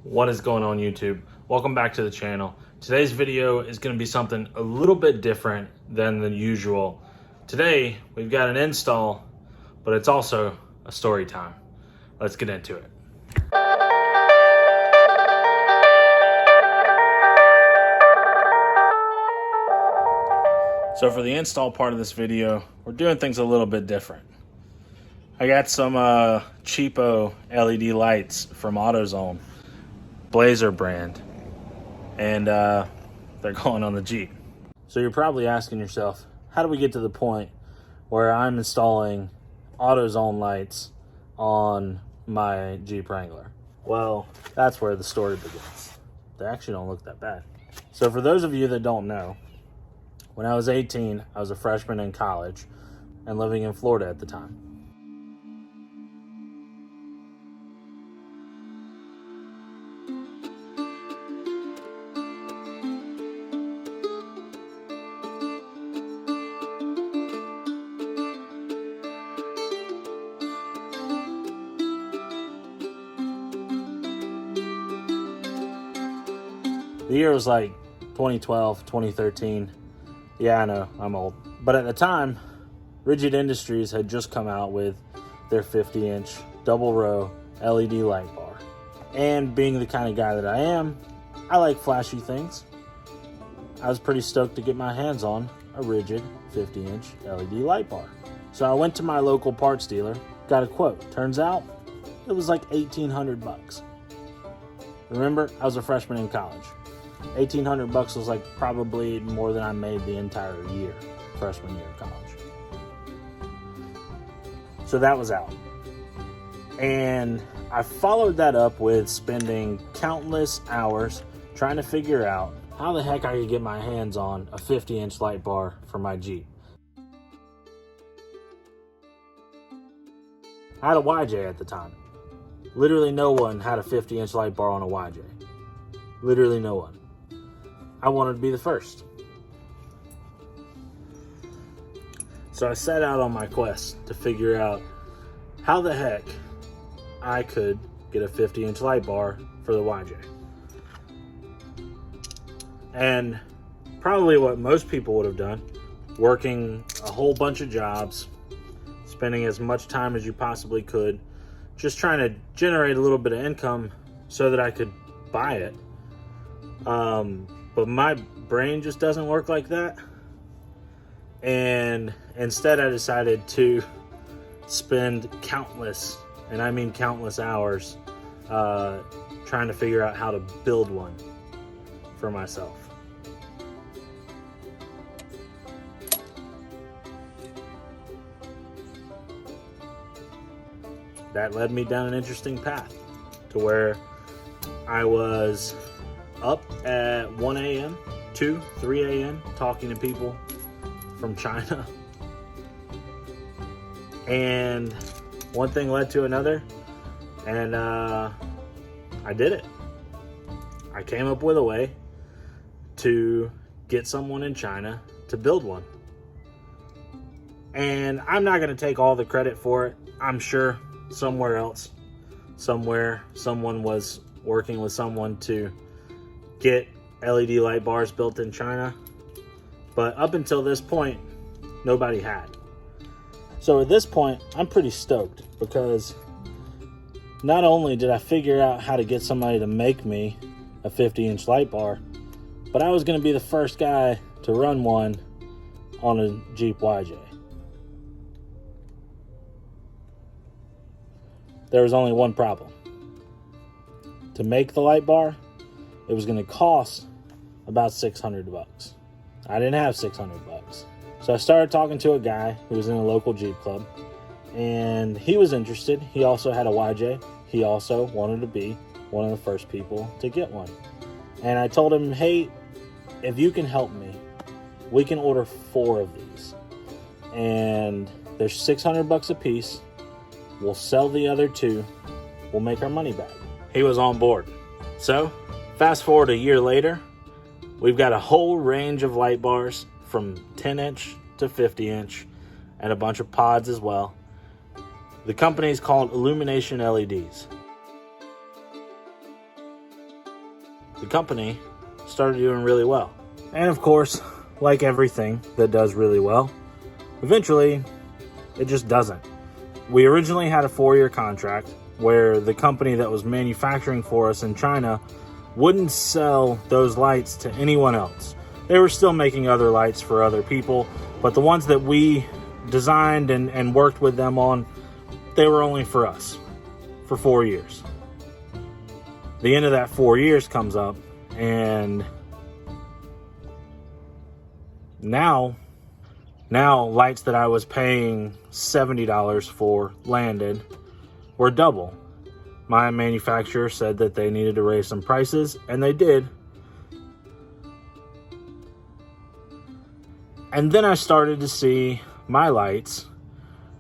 What is going on, YouTube? Welcome back to the channel. Today's video is going to be something a little bit different than the usual. Today we've got an install, but it's also a story time. Let's get into it. So for the install part of this video, we're doing things a little bit different. I got some cheapo LED lights from Autozone, Blazer brand, and they're going on the Jeep. So you're probably asking yourself, how do we get to the point where I'm installing Autozone lights on my Jeep Wrangler? Well, that's where the story begins. They actually don't look that bad. So for those of you that don't know, when I was 18, I was a freshman in college and living in Florida at the time. The year was like 2012, 2013. Yeah, I know, I'm old. But at the time, Rigid Industries had just come out with their 50-inch double row LED light bar. And being the kind of guy that I am, I like flashy things. I was pretty stoked to get my hands on a Rigid 50-inch LED light bar. So I went to my local parts dealer, got a quote. Turns out, it was like $1,800. Remember, I was a freshman in college. $1,800 was like probably more than I made the entire year, freshman year of college. So that was out. And I followed that up with spending countless hours trying to figure out how the heck I could get my hands on a 50-inch light bar for my Jeep. I had a YJ at the time. Literally no one had a 50-inch light bar on a YJ. Literally no one. I wanted to be the first. So I set out on my quest to figure out how the heck I could get a 50-inch light bar for the YJ. And probably what most people would have done, working a whole bunch of jobs, spending as much time as you possibly could, just trying to generate a little bit of income so that I could buy it. But my brain just doesn't work like that. And instead I decided to spend countless, and I mean countless hours, trying to figure out how to build one for myself. That led me down an interesting path to where I was up at 1 a.m., 2, 3 a.m. talking to people from China. And one thing led to another, and I did it. I came up with a way to get someone in China to build one. And I'm not going to take all the credit for it. I'm sure somewhere else, somewhere, someone was working with someone to get LED light bars built in China. But up until this point, nobody had. So at this point, I'm pretty stoked because not only did I figure out how to get somebody to make me a 50-inch light bar, but I was going to be the first guy to run one on a Jeep YJ. There was only one problem. To make the light bar, it was going to cost about $600. I didn't have $600. So I started talking to a guy who was in a local Jeep club, and he was interested. He also had a YJ. He also wanted to be one of the first people to get one. And I told him, hey, if you can help me, we can order 4 of these. And they're $600 a piece. We'll sell the other 2. We'll make our money back. He was on board. So fast forward a year later, we've got a whole range of light bars from 10-inch to 50-inch and a bunch of pods as well. The company is called Illumination LEDs. the company started doing really well. And of course, like everything that does really well, eventually it just doesn't. We originally had a 4-year contract where the company that was manufacturing for us in China wouldn't sell those lights to anyone else. They were still making other lights for other people, but the ones that we designed and worked with them on, they were only for us for 4 years. The end of that 4 years comes up, and now lights that I was paying $70 for landed were double. My manufacturer said that they needed to raise some prices, and they did. And then I started to see my lights,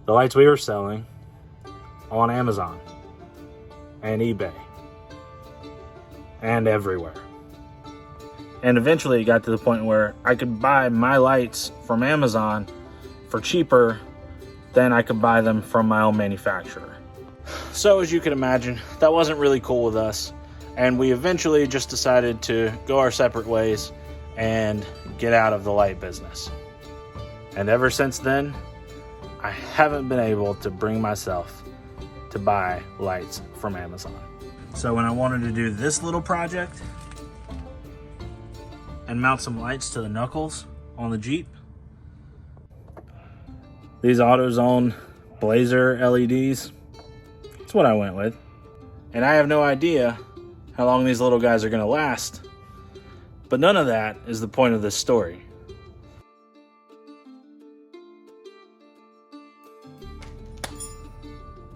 the lights we were selling, on Amazon and eBay and everywhere. And eventually it got to the point where I could buy my lights from Amazon for cheaper than I could buy them from my own manufacturer. So as you can imagine, that wasn't really cool with us. And we eventually just decided to go our separate ways and get out of the light business. And ever since then, I haven't been able to bring myself to buy lights from Amazon. So when I wanted to do this little project and mount some lights to the knuckles on the Jeep, these Autozone Blazer LEDs, that's what I went with. And I have no idea how long these little guys are gonna last, but none of that is the point of this story.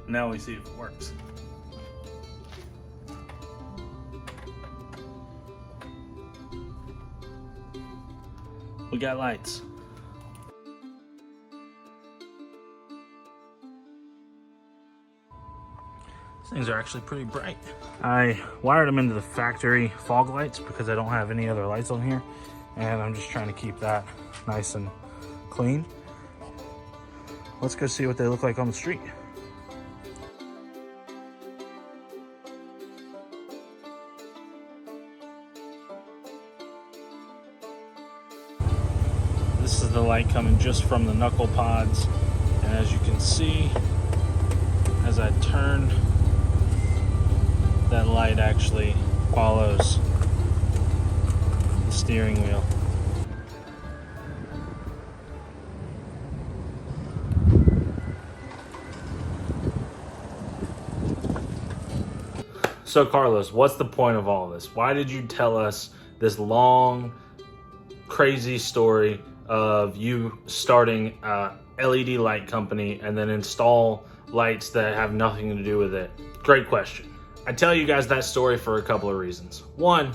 Now we see if it works. We got lights. These things are actually pretty bright. I wired them into the factory fog lights because I don't have any other lights on here, and I'm just trying to keep that nice and clean. Let's go see what they look like on the street. This is the light coming just from the knuckle pods, and as you can see, as I turn, that light actually follows the steering wheel. So Carlos, what's the point of all this? Why did you tell us this long, crazy story of you starting a LED light company and then install lights that have nothing to do with it? Great question. I tell you guys that story for a couple of reasons. One,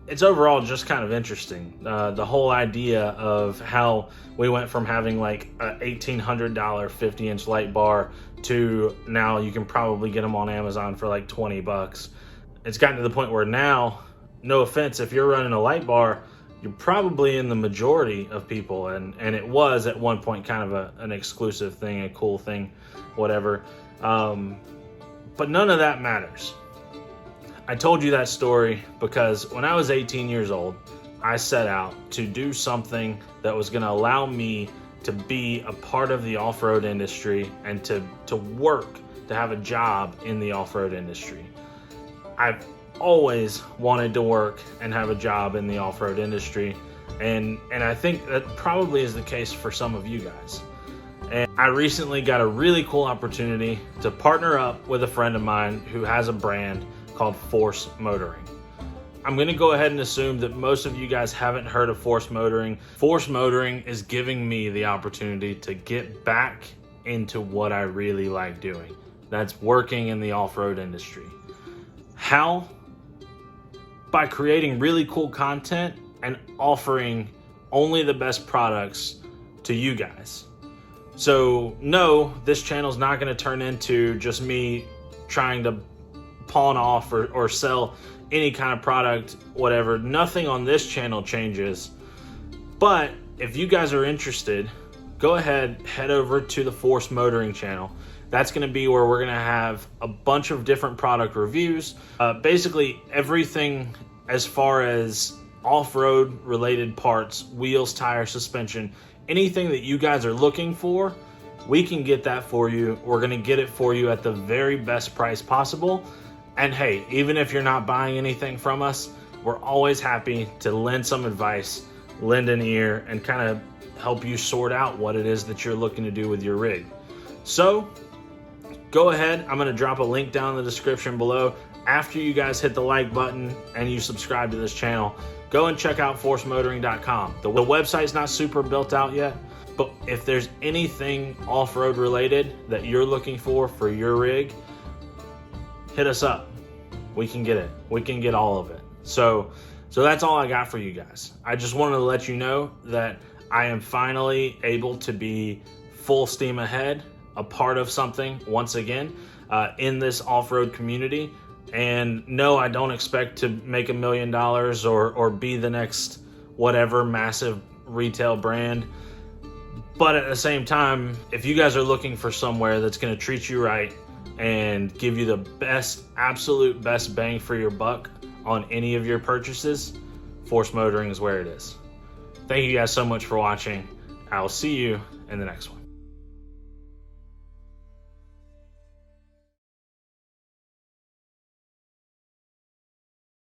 it's overall just kind of interesting. The whole idea of how we went from having like a $1,800 50-inch light bar to now you can probably get them on Amazon for like 20 bucks. It's gotten to the point where now, no offense, if you're running a light bar, you're probably in the majority of people, and it was at one point kind of an exclusive thing, a cool thing, whatever. But none of that matters. I told you that story because when I was 18 years old, I set out to do something that was going to allow me to be a part of the off-road industry and to work, to have a job in the off-road industry. I've always wanted to work and have a job in the off-road industry, and I think that probably is the case for some of you guys. And I recently got a really cool opportunity to partner up with a friend of mine who has a brand called Force Motoring. I'm going to go ahead and assume that most of you guys haven't heard of Force Motoring. Force Motoring is giving me the opportunity to get back into what I really like doing. That's working in the off-road industry. How? By creating really cool content and offering only the best products to you guys. So no, this channel is not going to turn into just me trying to pawn off or sell any kind of product, whatever. Nothing on this channel changes. But if you guys are interested, go ahead, head over to the Force Motoring channel. That's going to be where we're going to have a bunch of different product reviews. Basically everything as far as off-road related parts, wheels, tires, suspension, anything that you guys are looking for, we can get that for you. We're going to get it for you at the very best price possible. And hey, even if you're not buying anything from us, we're always happy to lend some advice, lend an ear, and kind of help you sort out what it is that you're looking to do with your rig. So go ahead. I'm going to drop a link down in the description below. After you guys hit the like button and you subscribe to this channel, go and check out forcemotoring.com. The website's not super built out yet, but if there's anything off-road related that you're looking for your rig, hit us up. We can get it. We can get all of it. So that's all I got for you guys. I just wanted to let you know that I am finally able to be full steam ahead, a part of something once again in this off-road community. And no, I don't expect to make $1 million or be the next whatever massive retail brand. But at the same time, if you guys are looking for somewhere that's going to treat you right and give you the best, absolute best bang for your buck on any of your purchases, Force Motoring is where it is. Thank you guys so much for watching. I will see you in the next one.